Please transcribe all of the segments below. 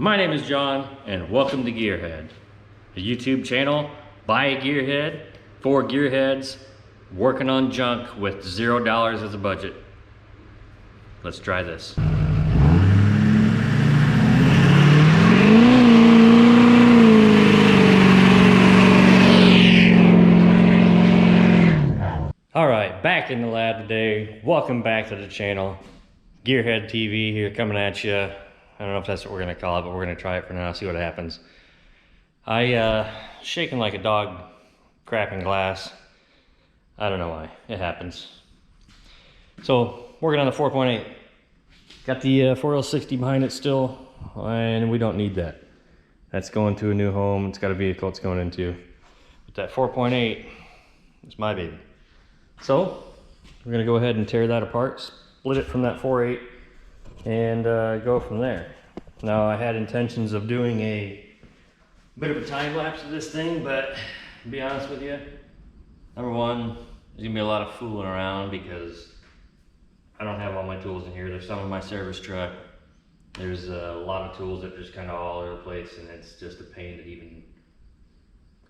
My name is John, and welcome to Gearhead, a YouTube channel by a gearhead, for gearheads, working on junk with $0 as a budget. Let's try this. All right, back in the lab today. Welcome back to the channel. Gearhead TV here coming at you. I don't know if that's what we're gonna call it, but we're gonna try it for now, see what happens. Shaking like a dog cracking glass. I don't know why, it happens. So, working on the 4.8. Got the 4L60 behind it still, and we don't need that. That's going to a new home, it's got a vehicle it's going into. But that 4.8 is my baby. So, we're gonna go ahead and tear that apart, split it from that 4.8, and go from there. Now, I had intentions of doing a bit of a time lapse of this thing, but to be honest with you, number one, there's gonna be a lot of fooling around because I don't have all my tools in here. There's some in my service truck. There's a lot of tools that are just kind of all over the place, and it's just a pain to even,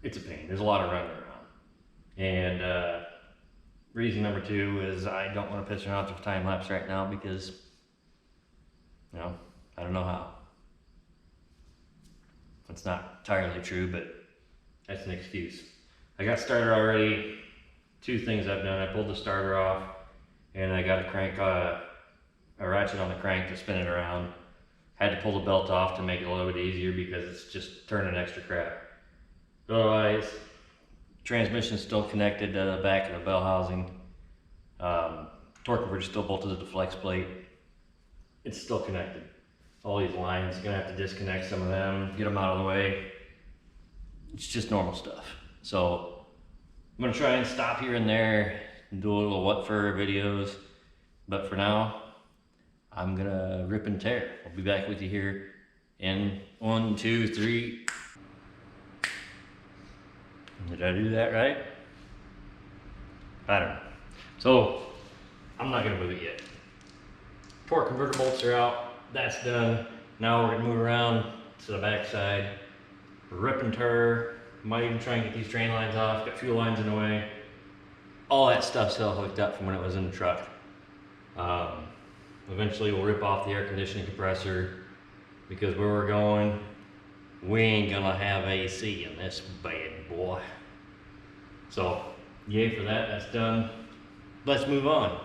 it's a pain. There's a lot of running around. And reason number two is I don't want to piss around with time lapse right now because, you know, I don't know how. It's not entirely true, but that's an excuse. I got started already. Two things I've done. I pulled the starter off, and I got a crank, a ratchet on the crank to spin it around. Had to pull the belt off to make it a little bit easier because it's just turning extra crap. Otherwise, transmission's still connected to the back of the bell housing. Torque converter still bolted to the flex plate. It's still connected. All these lines, gonna have to disconnect some of them, get them out of the way. It's just normal stuff. So I'm gonna try and stop here and there and do a little what for videos. But for now, I'm gonna rip and tear. I'll be back with you here in 1, 2, 3. Did I do that right? I don't know. So I'm not gonna move it yet. Torque converter bolts are out. That's done. Now we're gonna move around to the back side, rip and tear. Might even try and get these drain lines off, got fuel lines in the way. All that stuff's still hooked up from when it was in the truck. Eventually we'll rip off the air conditioning compressor because where we're going, we ain't gonna have AC in this bad boy. So, yay for that, that's done. Let's move on.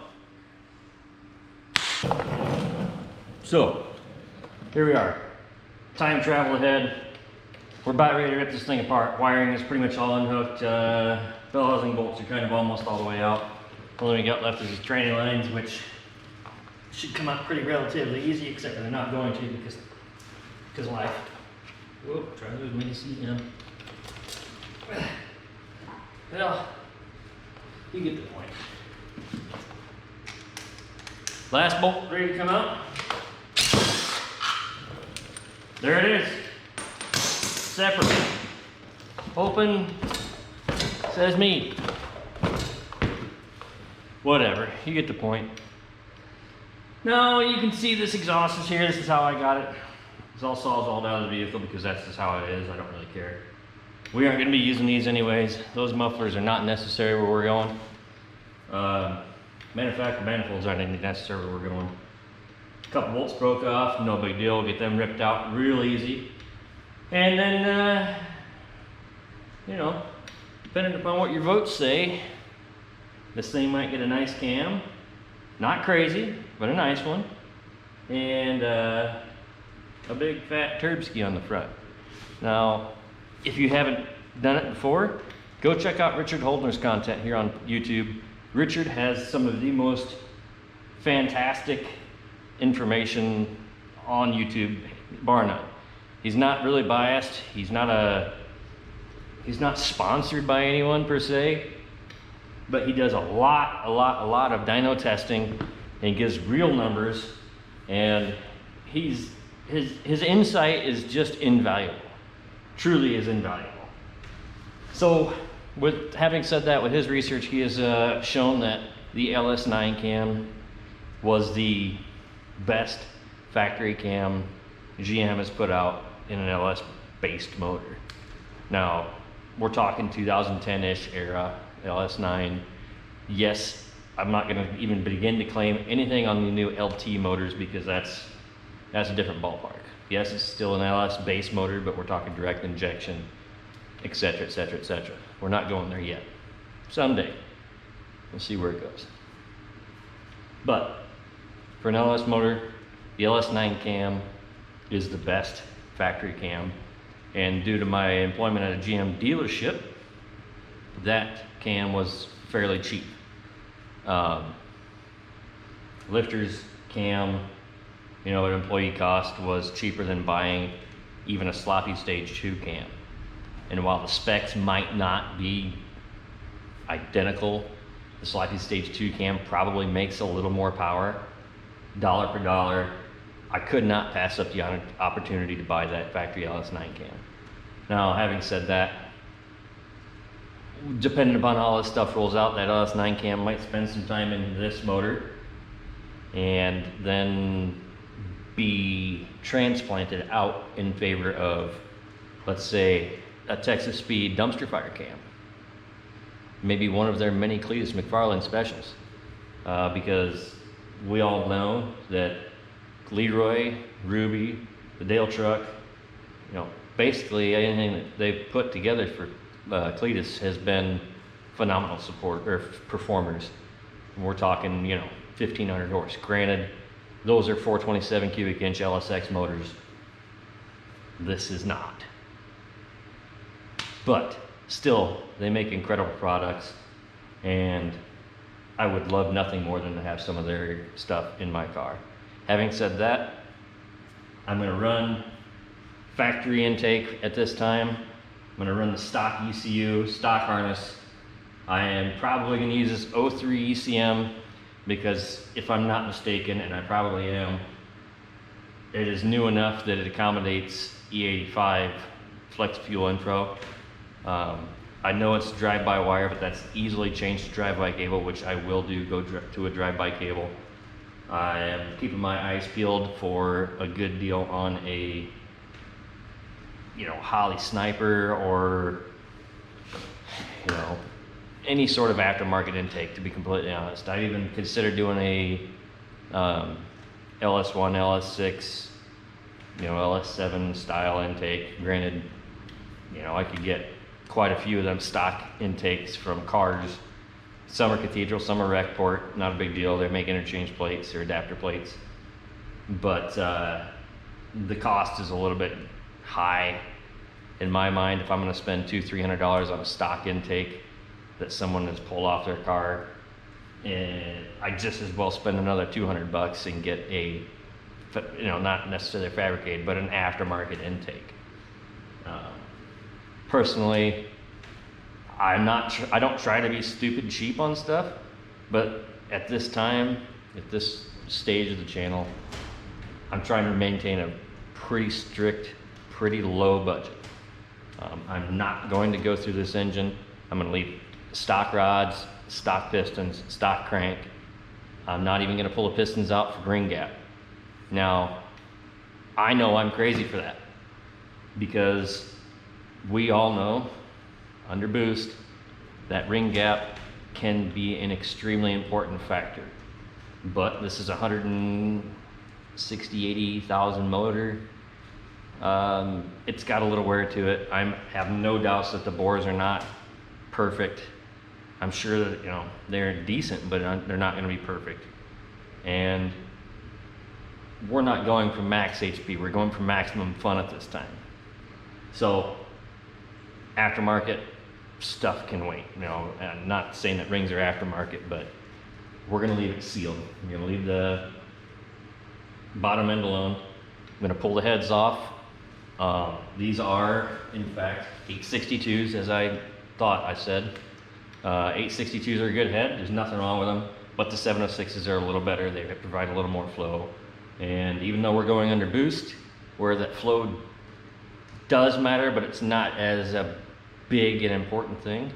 So, here we are. Time travel ahead. We're about ready to rip this thing apart. Wiring is pretty much all unhooked. Bell housing bolts are kind of almost all the way out. All we got left is these training lines, which should come out pretty relatively easy, except for they're not going to because of life. Whoa, try to lose my seat now. Well, you get the point. Last bolt ready to come out. There it is. Separate. Open. Says me. Whatever. You get the point. Now you can see this exhaust is here. This is how I got it. It's all sawzalled out of the vehicle because that's just how it is. I don't really care. We aren't going to be using these anyways. Those mufflers are not necessary where we're going. Matter of fact, the manifolds aren't even necessary where we're going. A couple bolts broke off, no big deal. Get them ripped out real easy. And then, you know, depending upon what your votes say, this thing might get a nice cam. Not crazy, but a nice one. And a big fat turbski on the front. Now, if you haven't done it before, go check out Richard Holdner's content here on YouTube. Richard has some of the most fantastic information on YouTube, bar none. He's not really biased. He's not sponsored by anyone per se, but he does a lot of dyno testing and gives real numbers, and his insight is just invaluable. Truly is invaluable. So, with having said that, with his research, he has shown that the LS9 cam was the best factory cam GM has put out in an LS based motor. Now, we're talking 2010-ish era, LS9. Yes, I'm not gonna even begin to claim anything on the new LT motors because that's a different ballpark. Yes, it's still an LS base motor, but we're talking direct injection, etc., etc., etc. We're not going there yet. Someday, we'll see where it goes. But for an LS motor, the LS9 cam is the best factory cam. And due to my employment at a GM dealership, that cam was fairly cheap. Lifter's cam, you know, an employee cost was cheaper than buying even a sloppy stage 2 cam. And while the specs might not be identical, the sloppy stage 2 cam probably makes a little more power. Dollar per dollar, I could not pass up the opportunity to buy that factory LS9 cam. Now, having said that, depending upon how all this stuff rolls out, that LS9 cam might spend some time in this motor and then be transplanted out in favor of, let's say, a Texas Speed dumpster fire cam. Maybe one of their many Cletus McFarland specials, because we all know that Leroy, Ruby, the Dale truck, you know, basically anything that they've put together for Cletus has been phenomenal support or performers. And we're talking, you know, 1,500 horse. Granted, those are 427 cubic inch LSX motors. This is not. But still, they make incredible products, and I would love nothing more than to have some of their stuff in my car. Having said that, I'm going to run factory intake at this time. I'm going to run the stock ECU, stock harness. I am probably going to use this 03 ECM because if I'm not mistaken, and I probably am, it is new enough that it accommodates E85 flex fuel info. I know it's drive-by-wire, but that's easily changed to drive-by cable, which I will do, go to a drive-by cable. I am keeping my eyes peeled for a good deal on a, you know, Holly Sniper or, you know, any sort of aftermarket intake, to be completely honest. I've even considered doing a LS1, LS6, you know, LS7 style intake. Granted, you know, I could get quite a few of them stock intakes from cars. Some are Cathedral, some are Recport, not a big deal. They make interchange plates or adapter plates. But the cost is a little bit high in my mind. If I'm gonna spend $200-300 on a stock intake that someone has pulled off their car, and I just as well spend another $200 and get a, you know, not necessarily fabricated, but an aftermarket intake. Personally, I don't try to be stupid cheap on stuff, but at this time, at this stage of the channel, I'm trying to maintain a pretty strict, pretty low budget. I'm not going to go through this engine. I'm going to leave stock rods, stock pistons, stock crank. I'm not even going to pull the pistons out for green gap. Now, I know I'm crazy for that because we all know under boost that ring gap can be an extremely important factor. But this is a 160,000-80,000 motor. It's got a little wear to it. I have no doubts that the bores are not perfect. I'm sure that, you know, they're decent, but they're not going to be perfect. And we're not going for max HP. We're going for maximum fun at this time. So aftermarket stuff can wait. You know, I'm not saying that rings are aftermarket, but we're going to leave it sealed. We're going to leave the bottom end alone. I'm going to pull the heads off. These are, in fact, 862s, as I said. 862s are a good head. There's nothing wrong with them, but the 706s are a little better. They provide a little more flow. And even though we're going under boost, where that flow does matter, but it's not as a big and important thing,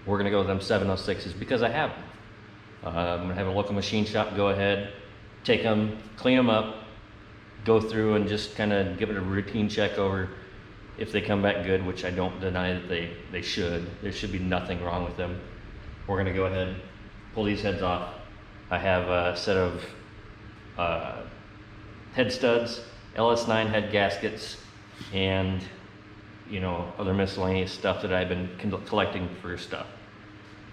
we're going to go with them 706s because I have them. I'm going to have a local machine shop go ahead, take them, clean them up, go through and just kind of give it a routine check over. If they come back good, which I don't deny that they should, there should be nothing wrong with them. We're gonna go ahead, pull these heads off. I have a set of head studs, LS9 head gaskets, and other miscellaneous stuff that I've been collecting for stuff.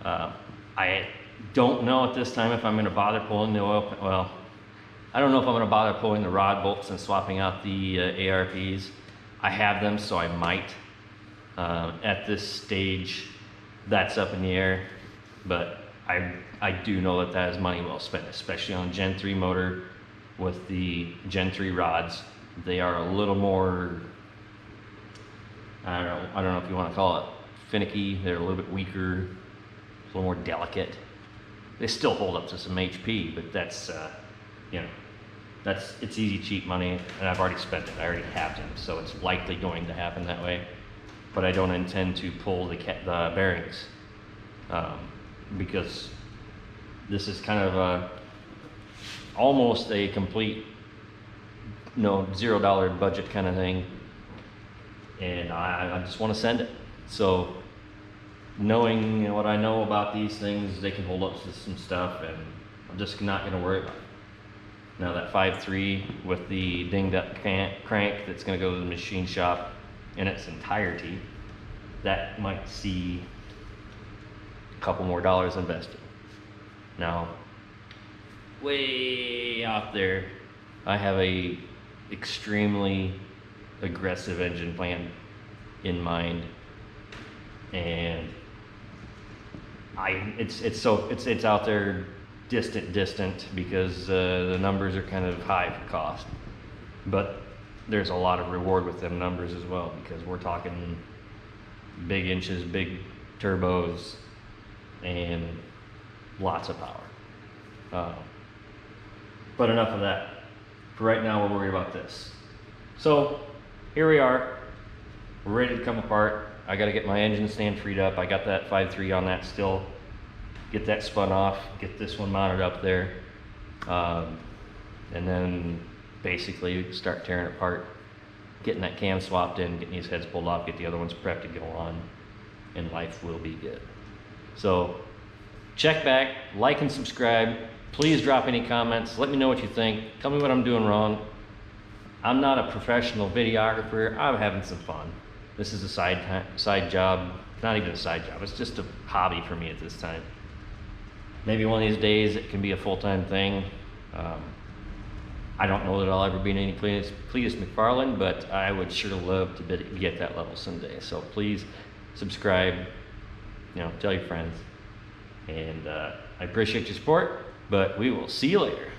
I don't know at this time if I'm going to bother pulling the oil. Well, I don't know if I'm going to bother pulling the rod bolts and swapping out the ARPs. I have them, so I might. At this stage, that's up in the air, but I do know that is money well spent, especially on a Gen 3 motor with the Gen 3 rods. They are a little more, I don't know if you want to call it finicky. They're a little bit weaker, a little more delicate. They still hold up to some HP, but that's, it's easy, cheap money, and I've already spent it. I already have them, so it's likely going to happen that way. But I don't intend to pull the bearings because this is kind of almost a complete, $0 budget kind of thing, and I just want to send it. So knowing what I know about these things, they can hold up to some stuff, and I'm just not going to worry about it. Now that 5.3 with the dinged up crank that's going to go to the machine shop in its entirety, that might see a couple more dollars invested. Now, way out there, I have a extremely aggressive engine plan in mind, and it's out there distant because the numbers are kind of high for cost, but there's a lot of reward with them numbers as well, because we're talking big inches, big turbos, and lots of power. But enough of that. For right now, we're worried about this. So here we are. We're ready to come apart. I got to get my engine stand freed up. I got that 5.3 on that still. Get that spun off. Get this one mounted up there. And then basically start tearing it apart. Getting that cam swapped in, getting these heads pulled off, get the other ones prepped to go on, and life will be good. So check back, like and subscribe. Please drop any comments. Let me know what you think. Tell me what I'm doing wrong. I'm not a professional videographer. I'm having some fun. This is a side job. Not even a side job. It's just a hobby for me at this time. Maybe one of these days it can be a full-time thing. I don't know that I'll ever be in any Cletus McFarland, but I would sure love to be at that level someday. So please subscribe, tell your friends. And I appreciate your support, but we will see you later.